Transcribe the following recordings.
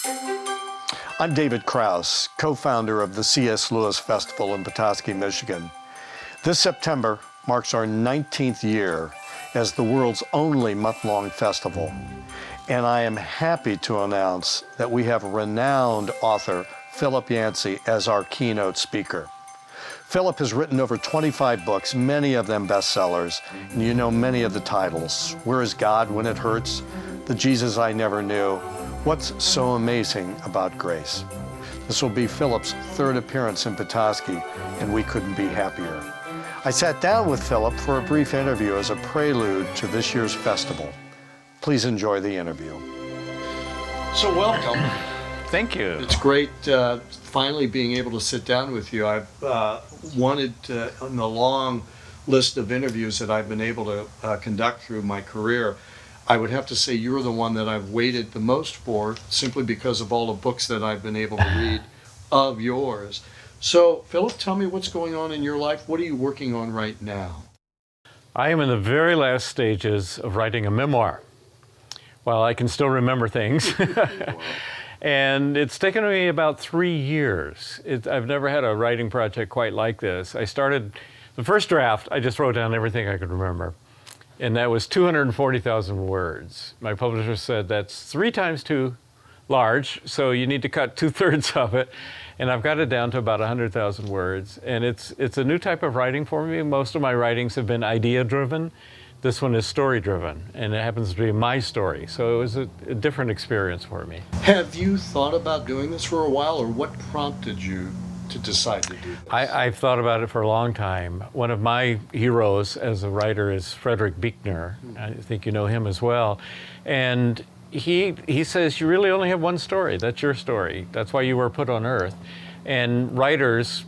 I'm David Krause, co-founder of the C.S. Lewis Festival in Petoskey, Michigan. This September marks our 19th year as the world's only month-long festival. And I am happy to announce that we have renowned author Philip Yancey as our keynote speaker. Philip has written over 25 books, many of them bestsellers, and you know many of the titles. Where is God When It Hurts? The Jesus I Never Knew. What's So Amazing About Grace? This will be Philip's third appearance in Petoskey, and we couldn't be happier. I sat down with Philip for a brief interview as a prelude to this year's festival. Please enjoy the interview. So welcome. Thank you. It's great finally being able to sit down with you. I've wanted on the long list of interviews that I've been able to conduct through my career, I would have to say you're the one that I've waited the most for, simply because of all the books that I've been able to read of yours. So, Philip, tell me what's going on in your life. What are you working on right now? I am in the very last stages of writing a memoir. Well, I can still remember things. And it's taken me about 3 years. I've never had a writing project quite like this. I started, the first draft, I just wrote down everything I could remember. And that was 240,000 words. My publisher said that's 3 times too large, so you need to cut 2/3 of it. And I've got it down to about 100,000 words. And it's a new type of writing for me. Most of my writings have been idea-driven. This one is story-driven, and it happens to be my story. So it was a different experience for me. Have you thought about doing this for a while, or what prompted you to decide to do this? I've thought about it for a long time. One of my heroes as a writer is Frederick Buechner. I think you know him as well. And he says, you really only have one story. That's your story. That's why you were put on earth. And writers,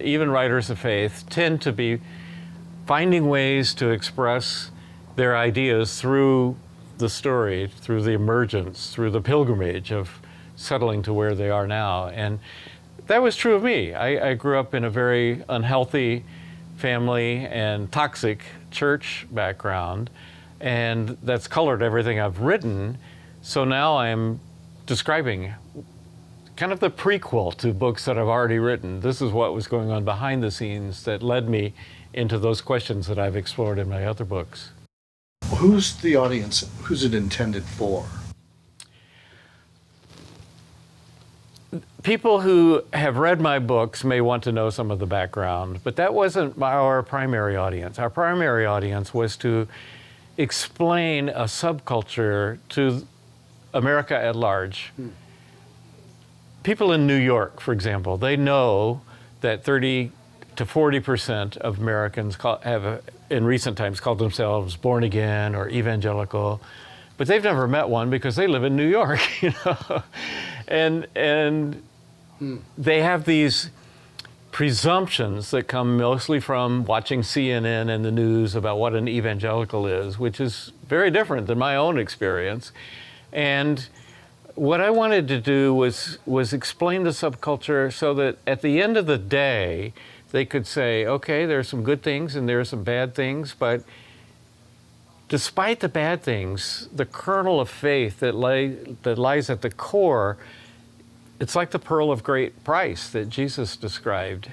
even writers of faith, tend to be finding ways to express their ideas through the story, through the emergence, through the pilgrimage of settling to where they are now. And that was true of me. I grew up in a very unhealthy family and toxic church background, and that's colored everything I've written. So now I'm describing kind of the prequel to books that I've already written. This is what was going on behind the scenes that led me into those questions that I've explored in my other books. Who's the audience? Who's it intended for? People who have read my books may want to know some of the background, but that wasn't our primary audience. Our primary audience was to explain a subculture to America at large. People in New York, for example, they know that 30 to 40% of Americans have, in recent times, called themselves born again or evangelical, but they've never met one because they live in New York, you know, and they have these presumptions that come mostly from watching CNN and the news about what an evangelical is, which is very different than my own experience. And what I wanted to do was explain the subculture so that at the end of the day, they could say, okay, there are some good things and there are some bad things, but despite the bad things, the kernel of faith that lies at the core, it's like the pearl of great price that Jesus described.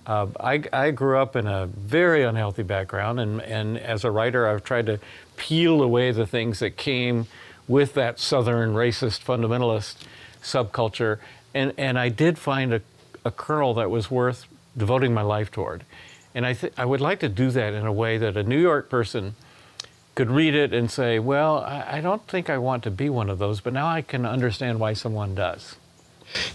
I grew up in a very unhealthy background, and as a writer, I've tried to peel away the things that came with that Southern racist fundamentalist subculture, and I did find a kernel that was worth devoting my life toward. And I would like to do that in a way that a New York person could read it and say, well, I don't think I want to be one of those, but now I can understand why someone does.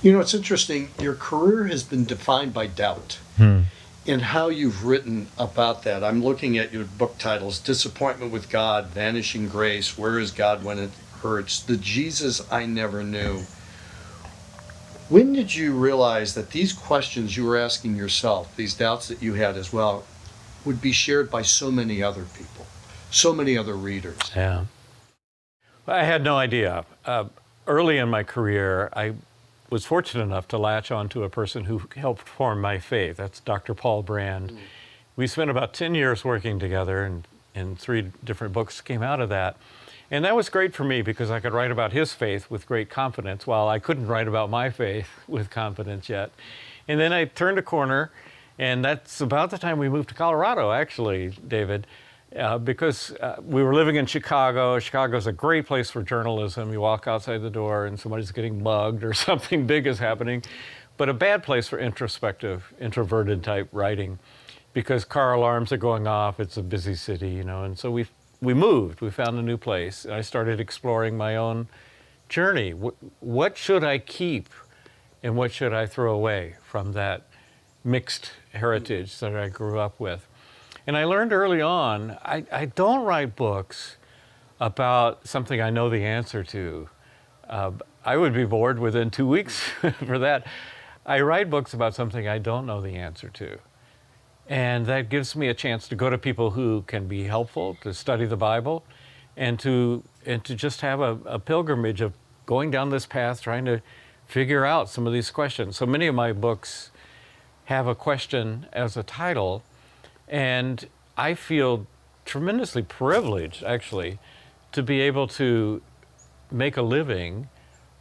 You know, it's interesting. Your career has been defined by doubt. And how you've written about that. I'm looking at your book titles: Disappointment with God, Vanishing Grace, Where is God When It Hurts, The Jesus I Never Knew. When did you realize that these questions you were asking yourself, these doubts that you had as well, would be shared by so many other people, so many other readers? Yeah. I had no idea. Early in my career, I was fortunate enough to latch on to a person who helped form my faith. That's Dr. Paul Brand. We spent about 10 years working together, and 3 different books came out of that. And that was great for me because I could write about his faith with great confidence, while I couldn't write about my faith with confidence yet. And then I turned a corner, and that's about the time we moved to Colorado, actually, David, because we were living in Chicago. Chicago's a great place for journalism. You walk outside the door and somebody's getting mugged or something big is happening, but a bad place for introspective, introverted type writing, because car alarms are going off. It's a busy city, you know, and so we moved. We found a new place. I started exploring my own journey. What should I keep and what should I throw away from that mixed heritage that I grew up with? And I learned early on, I don't write books about something I know the answer to. I would be bored within 2 weeks for that. I write books about something I don't know the answer to. And that gives me a chance to go to people who can be helpful, to study the Bible, and to just have a pilgrimage of going down this path, trying to figure out some of these questions. So many of my books have a question as a title, and I feel tremendously privileged, actually, to be able to make a living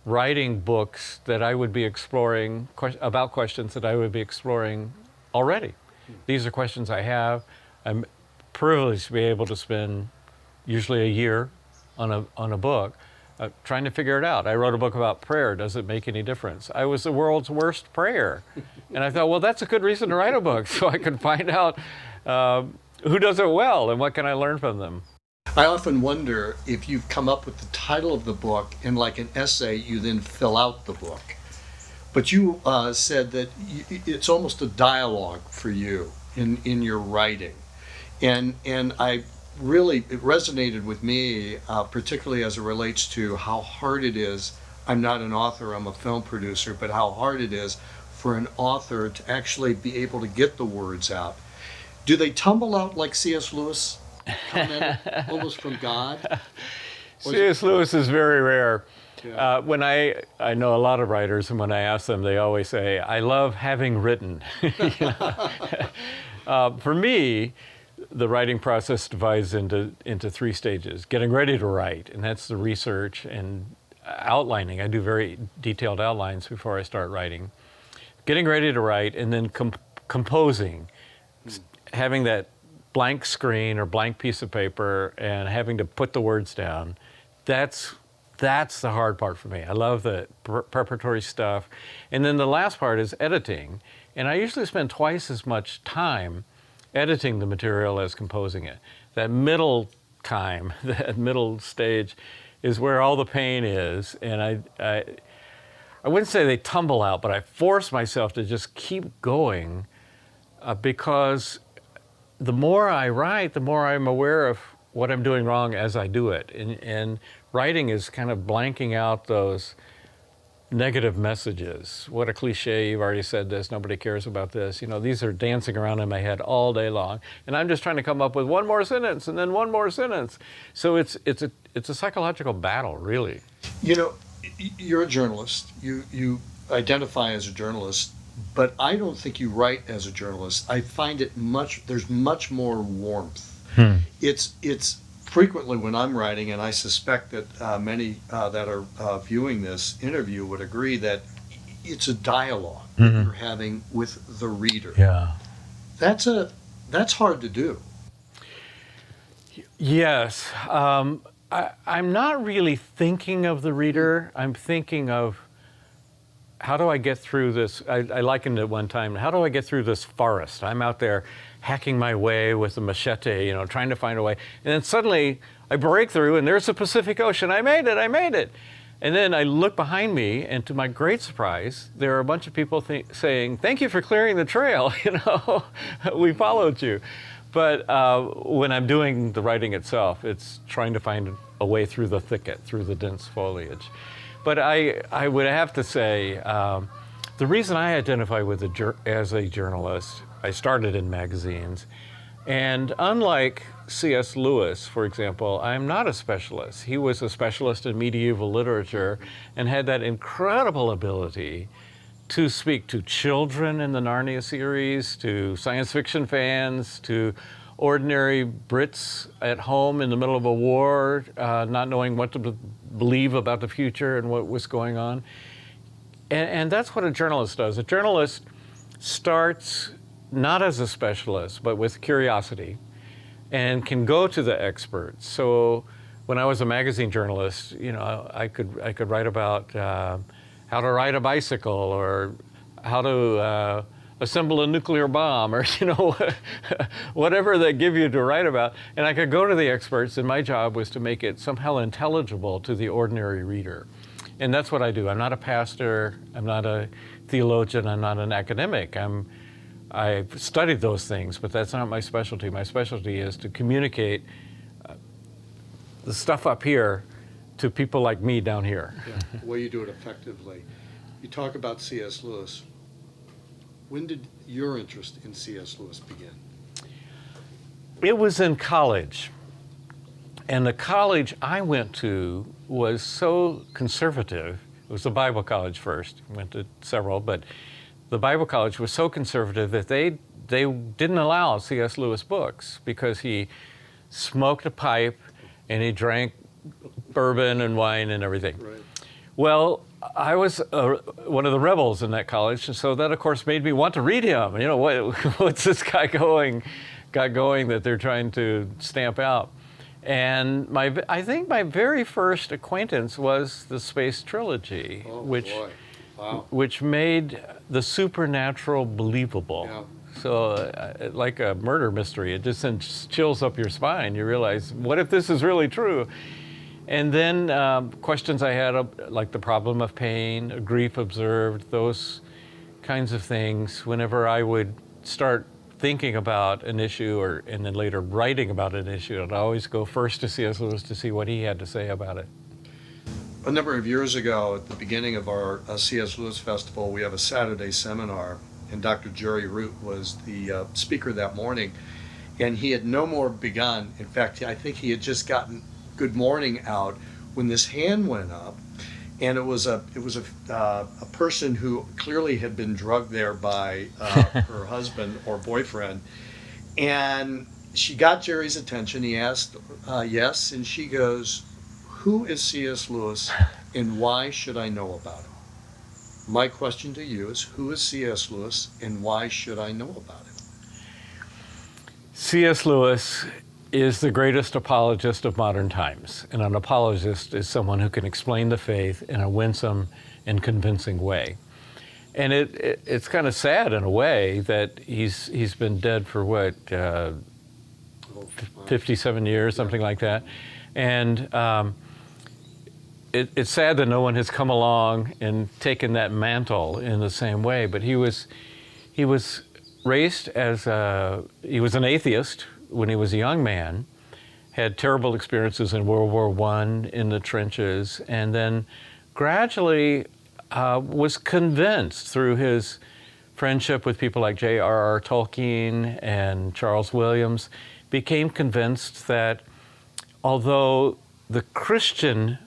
writing books that I would be exploring, about questions that I would be exploring already. These are questions I have. I'm privileged to be able to spend usually a year on a book trying to figure it out. I wrote a book about prayer. Does it make any difference? I was the world's worst prayer. And I thought, well, that's a good reason to write a book, so I can find out who does it well and what can I learn from them. I often wonder if you've come up with the title of the book and like an essay, you then fill out the book. But you said that it's almost a dialogue for you in your writing. And I really, it resonated with me, particularly as it relates to how hard it is. I'm not an author, I'm a film producer, but how hard it is for an author to actually be able to get the words out. Do they tumble out like C.S. Lewis commented, almost from God? C.S. Lewis is very rare. Yeah. When I know a lot of writers, and when I ask them, they always say, I love having written. For me, the writing process divides into 3 stages. Getting ready to write, and that's the research and outlining. I do very detailed outlines before I start writing. Getting ready to write, and then composing. Having that blank screen or blank piece of paper and having to put the words down. That's the hard part for me. I love the preparatory stuff. And then the last part is editing. And I usually spend twice as much time editing the material as composing it. That middle time, that middle stage, is where all the pain is. And I wouldn't say they tumble out, but I force myself to just keep going because the more I write, the more I'm aware of what I'm doing wrong as I do it. And writing is kind of blanking out those negative messages. What a cliche, you've already said this, nobody cares about this. You know, these are dancing around in my head all day long. And I'm just trying to come up with one more sentence and then one more sentence. So it's a psychological battle, really. You know, you're a journalist. You identify as a journalist, but I don't think you write as a journalist. I find there's much more warmth. It's frequently when I'm writing, and I suspect that many that are viewing this interview would agree that it's a dialogue that you're having with the reader. Yeah. That's hard to do. Yes. I'm not really thinking of the reader. I'm thinking of, how do I get through this? I likened it one time. How do I get through this forest? I'm out there hacking my way with a machete, you know, trying to find a way. And then suddenly I break through and there's the Pacific Ocean. I made it. And then I look behind me, and to my great surprise, there are a bunch of people saying, thank you for clearing the trail. You know, we followed you. But when I'm doing the writing itself, it's trying to find a way through the thicket, through the dense foliage. But I would have to say, the reason I identify with as a journalist, I started in magazines, and unlike C.S. Lewis, for example, I'm not a specialist. He was a specialist in medieval literature and had that incredible ability to speak to children in the Narnia series, to science fiction fans, to ordinary Brits at home in the middle of a war, not knowing what to believe about the future and what was going on. And that's what a journalist does. A journalist starts not as a specialist, but with curiosity, and can go to the experts. So when I was a magazine journalist, you know, I could write about how to ride a bicycle, or how to assemble a nuclear bomb, or, you know, whatever they give you to write about. And I could go to the experts, and my job was to make it somehow intelligible to the ordinary reader. And that's what I do. I'm not a pastor, I'm not a theologian, I'm not an academic. I've studied those things, but that's not my specialty. My specialty is to communicate the stuff up here to people like me down here. Yeah, the way you do it effectively. You talk about C.S. Lewis. When did your interest in C.S. Lewis begin? It was in college. And the college I went to was so conservative. It was the Bible college first. I went to several, but the Bible college was so conservative that they didn't allow C.S. Lewis books, because he smoked a pipe and he drank bourbon and wine and everything. Right. Well, I was one of the rebels in that college, and so that, of course, made me want to read him. You know, what's this guy got going that they're trying to stamp out? And I think my very first acquaintance was the Space Trilogy, which made the supernatural believable. Yeah. So, like a murder mystery, it just sends chills up your spine. You realize, what if this is really true? And then questions I had, like the problem of pain, grief observed, those kinds of things. Whenever I would start thinking about an issue, and then later writing about an issue, I'd always go first to C.S. Lewis to see what he had to say about it. A number of years ago, at the beginning of our C.S. Lewis Festival, we have a Saturday seminar, and Dr. Jerry Root was the speaker that morning, and he had no more begun. In fact, I think he had just gotten good morning out when this hand went up, and it was a person who clearly had been drugged there by her husband or boyfriend, and she got Jerry's attention. He asked yes, and she goes, "Who is C.S. Lewis, and why should I know about him?" My question to you is, who is C.S. Lewis, and why should I know about him? C.S. Lewis is the greatest apologist of modern times. And an apologist is someone who can explain the faith in a winsome and convincing way. And it's kind of sad in a way that he's been dead for what, 57 years, something like that. And it's sad that no one has come along and taken that mantle in the same way. But he was raised as he was an atheist when he was a young man, had terrible experiences in World War I in the trenches, and then gradually was convinced through his friendship with people like J.R.R. Tolkien and Charles Williams, became convinced that although the Christian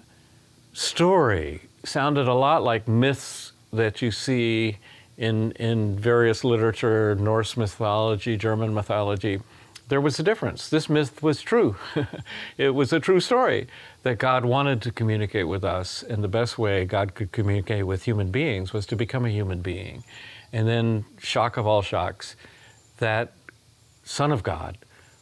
story sounded a lot like myths that you see in various literature, Norse mythology, German mythology, there was a difference. This myth was true. It was a true story that God wanted to communicate with us, and the best way God could communicate with human beings was to become a human being. And then, shock of all shocks, that Son of God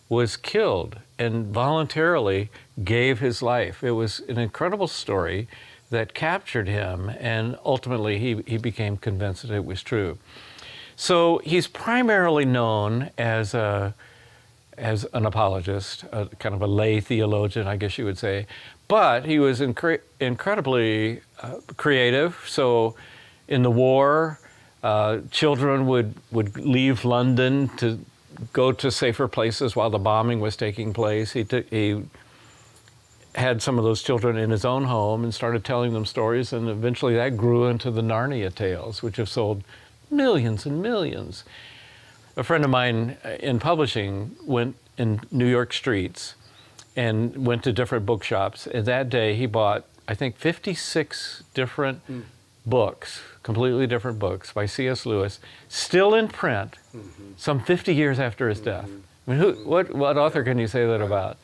was killed and voluntarily gave his life. It was an incredible story that captured him, and ultimately he became convinced that it was true. So he's primarily known as an apologist, kind of a lay theologian, I guess you would say. But he was incredibly creative. So in the war, children would leave London to go to safer places while the bombing was taking place. He had some of those children in his own home and started telling them stories, and eventually that grew into the Narnia tales, which have sold millions and millions. A friend of mine in publishing went in New York streets and went to different bookshops. And that day he bought, I think, 56 different books, completely different books by C.S. Lewis, still in print, some 50 years after his death. I mean, what author can you say that about?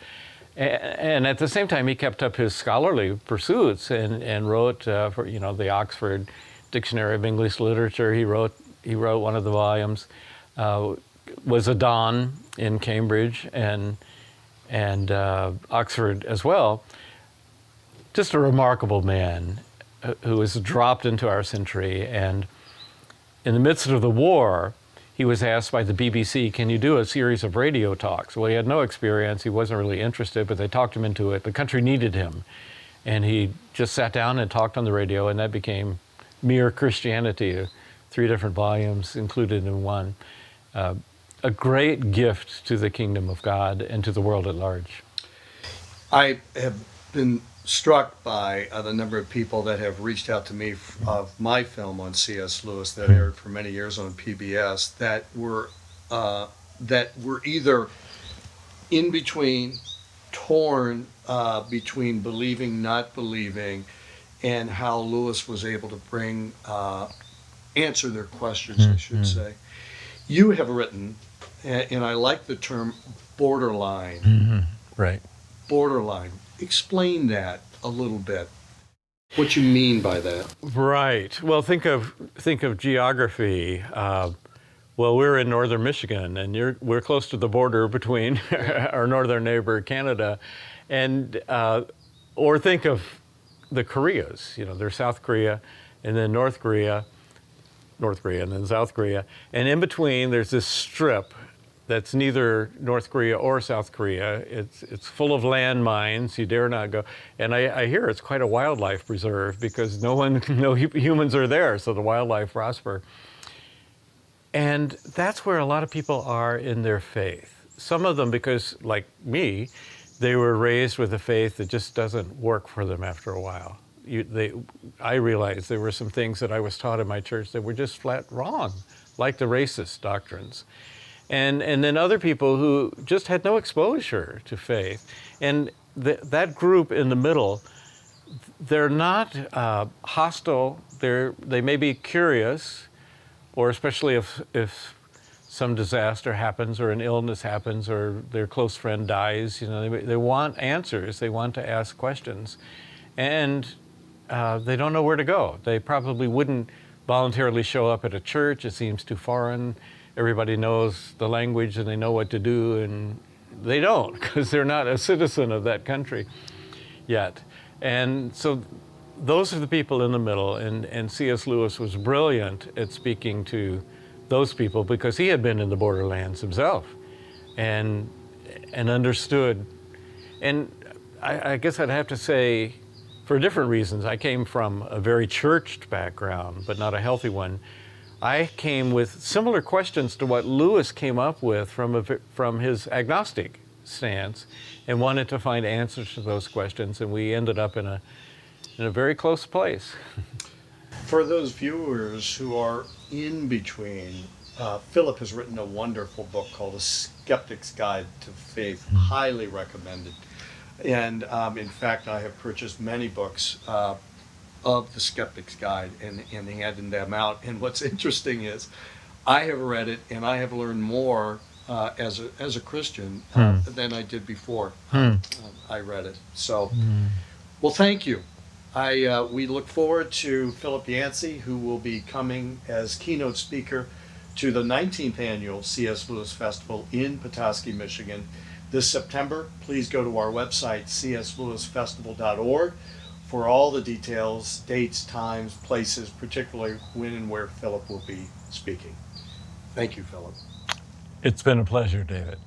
And at the same time, he kept up his scholarly pursuits and wrote for the Oxford Dictionary of English Literature. He wrote one of the volumes. Was a Don in Cambridge and Oxford as well. Just a remarkable man who was dropped into our century. And in the midst of the war, he was asked by the BBC, can you do a series of radio talks? Well, he had no experience. He wasn't really interested, but they talked him into it. The country needed him. And he just sat down and talked on the radio, and that became Mere Christianity, 3 different volumes included in one. A great gift to the kingdom of God and to the world at large. I have been struck by the number of people that have reached out to me of my film on C.S. Lewis that aired for many years on PBS that were either in between, torn between believing, not believing, and how Lewis was able to answer their questions, I should say. You have written, and I like the term borderline. Right. Borderline. Explain that a little bit. What you mean by that? Right. Well, think of geography. Well, we're in northern Michigan, and we're close to the border between our northern neighbor Canada, and or think of the Koreas. There's South Korea, and then North Korea, and then South Korea, and in between there's this strip that's neither North Korea or South Korea. It's full of landmines. You dare not go. And I hear it's quite a wildlife preserve because no humans are there, so the wildlife prosper. And that's where a lot of people are in their faith. Some of them, because like me, they were raised with a faith that just doesn't work for them after a while. I realized there were some things that I was taught in my church that were just flat wrong, like the racist doctrines. And then other people who just had no exposure to faith. And that group in the middle, they're not hostile. They may be curious, or especially if some disaster happens or an illness happens or their close friend dies, they want answers. They want to ask questions. And they don't know where to go. They probably wouldn't voluntarily show up at a church. It seems too foreign. Everybody knows the language and they know what to do, and they don't because they're not a citizen of that country yet. And so those are the people in the middle, and C.S. Lewis was brilliant at speaking to those people because he had been in the borderlands himself and understood. And I guess I'd have to say, for different reasons, I came from a very churched background, but not a healthy one. I came with similar questions to what Lewis came up with from his agnostic stance and wanted to find answers to those questions, and we ended up in a very close place. For those viewers who are in between, Philip has written a wonderful book called A Skeptic's Guide to Faith, highly recommended. And in fact, I have purchased many books of The Skeptic's Guide and handing them out. And what's interesting is I have read it and I have learned more as a Christian than I did before I read it. So, well, thank you. We look forward to Philip Yancey, who will be coming as keynote speaker to the 19th annual C.S. Lewis Festival in Petoskey, Michigan this September. Please go to our website, cslewisfestival.org, for all the details, dates, times, places, particularly when and where Philip will be speaking. Thank you, Philip. It's been a pleasure, David.